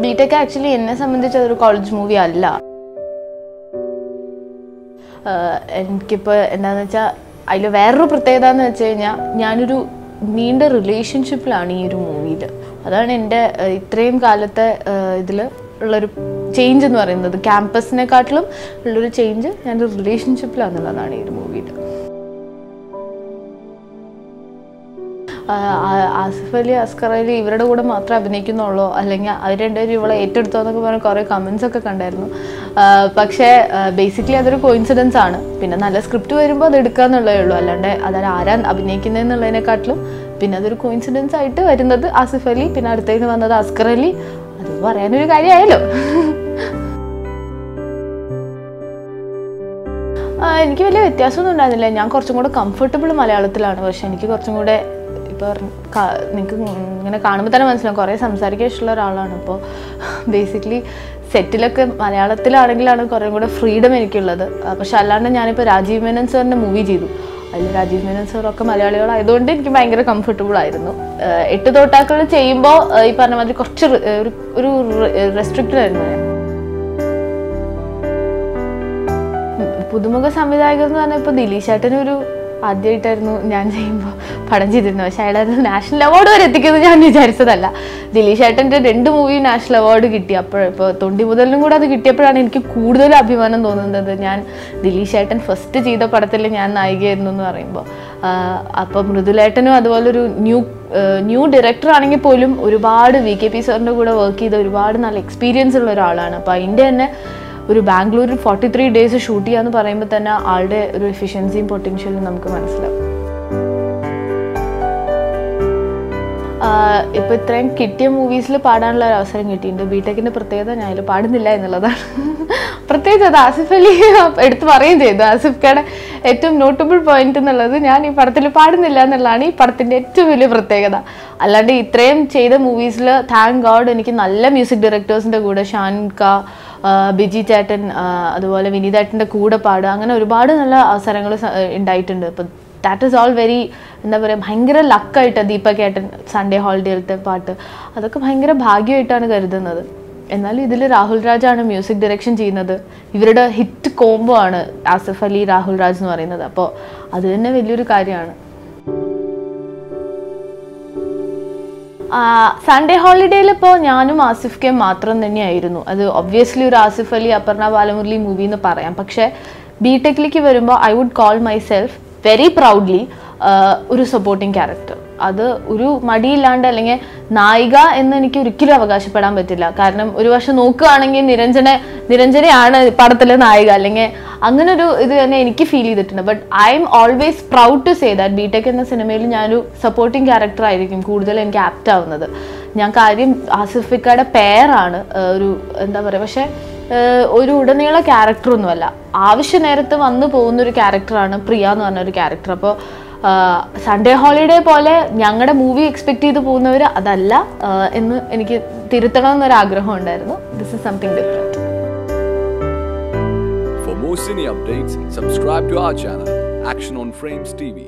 BTech actually എന്നെ സംബന്ധിച്ച് അതൊരു കോളേജ് മൂവി അല്ല. എനിക്കിപ്പോൾ എന്താണെന്ന് വെച്ചാൽ അതിൽ വേറൊരു പ്രത്യേകത എന്ന് വെച്ച് കഴിഞ്ഞാൽ ഞാനൊരു നീണ്ട റിലേഷൻഷിപ്പിലാണ് ഈ ഒരു മൂവിയിൽ. അതാണ് എൻ്റെ ഇത്രയും കാലത്തെ ഇതിൽ ഉള്ളൊരു ചേഞ്ച് എന്ന് പറയുന്നത്. ക്യാമ്പസിനെക്കാട്ടിലും ഉള്ളൊരു ചേഞ്ച് ഞാനൊരു റിലേഷൻഷിപ്പിലാണെന്നുള്ളതാണ് ഈ ഒരു മൂവിയിൽ. ആസിഫ് അലി, അസ്കർ അലി ഇവരുടെ കൂടെ മാത്രമേ അഭിനയിക്കുന്നുള്ളൂ, അല്ലെങ്കിൽ അവർ രണ്ടുപേരും ഇവളെ ഏറ്റെടുത്തോ എന്നൊക്കെ പറഞ്ഞ് കുറേ കമൻസ് ഒക്കെ കണ്ടായിരുന്നു. പക്ഷേ ബേസിക്കലി അതൊരു കോയിൻസിഡൻസ് ആണ്. പിന്നെ നല്ല സ്ക്രിപ്റ്റ് വരുമ്പോൾ അത് എടുക്കുക എന്നുള്ളതേ ഉള്ളൂ. അല്ലാണ്ട് അതായത് ആരാ അഭിനയിക്കുന്നതെന്നുള്ളതിനെക്കാട്ടിലും പിന്നെ അതൊരു കോയിൻസിഡൻസ് ആയിട്ട് വരുന്നത് ആസിഫ് അലി, പിന്നെ അടുത്തതിന് വന്നത് അസ്കർ അലി, അത് പറയാനൊരു കാര്യമായല്ലോ. എനിക്ക് വലിയ വ്യത്യാസമൊന്നും ഉണ്ടായിരുന്നില്ല. ഞാൻ കുറച്ചും കൂടെ കംഫർട്ടബിൾ മലയാളത്തിലാണ്. പക്ഷെ എനിക്ക് കുറച്ചും കൂടെ ഇപ്പോൾ നിങ്ങൾക്ക് ഇങ്ങനെ കാണുമ്പോൾ തന്നെ മനസ്സിലാവും കുറേ സംസാരിക്കാൻ ഇഷ്ടമുള്ള ഒരാളാണ്. അപ്പോൾ ബേസിക്കലി സെറ്റിലൊക്കെ മലയാളത്തിലാണെങ്കിലാണ് കുറേ കൂടെ ഫ്രീഡം എനിക്കുള്ളത്. പക്ഷെ അല്ലാണ്ട് ഞാനിപ്പോൾ രാജീവ് മേനോൻ സാറിൻ്റെ മൂവി ചെയ്തു. അതിൽ രാജീവ് മേനോൻ സാറൊക്കെ മലയാളികളായതുകൊണ്ട് എനിക്ക് ഭയങ്കര കംഫർട്ടബിൾ ആയിരുന്നു. 8 തോട്ടാക്കൾ ചെയ്യുമ്പോൾ ഈ പറഞ്ഞ മാതിരി കുറച്ച് ഒരു റെസ്ട്രിക്റ്റഡ് ആയിരുന്നു ഞാൻ. പുതുമുഖ സംവിധായകർ എന്ന് പറഞ്ഞാൽ ഇപ്പോൾ ദിലീഷ് ചേട്ടനൊരു ആദ്യമായിട്ടായിരുന്നു ഞാൻ ചെയ്യുമ്പോൾ പടം ചെയ്തിരുന്നത്. പക്ഷേ അയാളത് നാഷണൽ അവാർഡ് വരെ എത്തിക്കുന്നത് ഞാൻ വിചാരിച്ചതല്ല. ദിലീഷ് ചേട്ടൻ്റെ 2 മൂവിയും നാഷണൽ അവാർഡ് കിട്ടി. ഇപ്പോൾ തൊണ്ടി മുതലിനും കൂടെ അത് കിട്ടിയപ്പോഴാണ് എനിക്ക് കൂടുതൽ അഭിമാനം തോന്നുന്നത്. ഞാൻ ദിലീഷ് ചേട്ടൻ ഫസ്റ്റ് ചെയ്ത പടത്തിൽ ഞാൻ നായികയായിരുന്നു എന്ന് പറയുമ്പോൾ. അപ്പോൾ മൃദുലേട്ടനും അതുപോലൊരു ന്യൂ ഡയറക്ടർ ആണെങ്കിൽ പോലും ഒരുപാട് VKP സാറിൻ്റെ കൂടെ വർക്ക് ചെയ്ത ഒരുപാട് നല്ല എക്സ്പീരിയൻസ് ഉള്ള ഒരാളാണ്. അപ്പോൾ അതിൻ്റെ തന്നെ ഒരു ബാംഗ്ലൂരിൽ 43 ഡേയ്സ് ഷൂട്ട് ചെയ്യാന്ന് പറയുമ്പോൾ തന്നെ ആളുടെ ഒരു എഫിഷ്യൻസിയും പൊട്ടൻഷ്യലും നമുക്ക് മനസ്സിലാവും. ഇപ്പോൾ ഇത്രയും കിട്ടിയ മൂവീസിൽ പാടാനുള്ള ഒരു അവസരം കിട്ടിയിട്ടുണ്ട്. ബിടെക്കിൻ്റെ പ്രത്യേകത ഞാൻ അതിൽ പാടുന്നില്ല എന്നുള്ളതാണ്. പ്രത്യേകിച്ച് അത് ആസിഫ് അലി എടുത്ത് പറയുകയും ചെയ്തു. ആസിഫ്ക്കയുടെ ഏറ്റവും നോട്ടബിൾ പോയിന്റ് എന്നുള്ളത് ഞാൻ ഈ പടത്തിൽ പാടുന്നില്ല എന്നുള്ളതാണ് ഈ പടത്തിൻ്റെ ഏറ്റവും വലിയ പ്രത്യേകത. അല്ലാണ്ട് ഇത്രയും ചെയ്ത മൂവീസിൽ താങ്ക് ഗോഡ് എനിക്ക് നല്ല മ്യൂസിക് ഡയറക്ടേഴ്സിൻ്റെ കൂടെ ഷാൻക, ബിജി ചേട്ടൻ, അതുപോലെ വിനീതേട്ടൻ്റെ കൂടെ പാടുക, അങ്ങനെ ഒരുപാട് നല്ല അവസരങ്ങൾ ഉണ്ടായിട്ടുണ്ട്. അപ്പം ദാറ്റ് ഈസ് ഓൾ വെരി എന്താ പറയുക ഭയങ്കര ലക്കായിട്ട് ദീപക് ഏട്ടൻ സൺഡേ ഹോളിഡേയിലത്തെ പാട്ട് അതൊക്കെ ഭയങ്കര ഭാഗ്യമായിട്ടാണ് കരുതുന്നത്. എന്നാലും ഇതിൽ രാഹുൽ രാജാണ് മ്യൂസിക് ഡയറക്ഷൻ ചെയ്യുന്നത്. ഇവരുടെ ഹിറ്റ് കോംബോ ആണ് ആസിഫ് അലി, രാഹുൽ രാജ് എന്ന് പറയുന്നത്. അപ്പോൾ അത് തന്നെ വലിയൊരു കാര്യമാണ്. സൺഡേ ഹോളിഡേയിൽ ഇപ്പോൾ ഞാനും ആസിഫ് കെ മാത്രം തന്നെയായിരുന്നു. അത് ഒബ്വിയസ്ലി ഒരു ആസിഫ് അലി, അപർണ ബാലമുരളി മൂവി എന്ന് പറയാം. പക്ഷേ ബിടെക്കിലേക്ക് വരുമ്പോൾ I would call myself very proudly ഒരു സപ്പോർട്ടിങ് ക്യാരക്ടർ. അത് ഒരു മടിയില്ലാണ്ട് അല്ലെങ്കിൽ നായിക എന്ന് എനിക്ക് ഒരിക്കലും അവകാശപ്പെടാൻ പറ്റില്ല. കാരണം ഒരു വർഷം നോക്കുകയാണെങ്കിൽ നിരഞ്ജനയാണ് പടത്തിലെ നായിക, അല്ലെങ്കിൽ അങ്ങനെ ഒരു ഇത് തന്നെ എനിക്ക് ഫീൽ ചെയ്തിട്ടുണ്ട്. But I'm always proud to say that BTech എന്ന സിനിമയിൽ ഞാനൊരു സപ്പോർട്ടിങ് ക്യാരക്ടർ ആയിരിക്കും കൂടുതൽ എനിക്ക് ആപ്റ്റ് ആവുന്നത്. ഞാൻ കാര്യം ആസിഫിക്കയുടെ പേരാണ് ഒരു എന്താ പറയുക, പക്ഷേ ഒരു ഉടനീള ക്യാരക്ടറൊന്നുമല്ല. ആവശ്യ നേരത്ത് വന്നു പോകുന്നൊരു ക്യാരക്ടറാണ് പ്രിയ എന്ന് പറഞ്ഞൊരു ക്യാരക്ടർ. അപ്പോൾ സൺഡേ ഹോളിഡേ പോലെ ഞങ്ങളുടെ മൂവി എക്സ്പെക്ട് ചെയ്ത് പോകുന്നവർ അതല്ല എന്ന് എനിക്ക് തിരുത്തണം എന്നൊരാഗ്രഹം ഉണ്ടായിരുന്നു. This is something different. For more cine updates, subscribe to our channel, Action on Frames TV.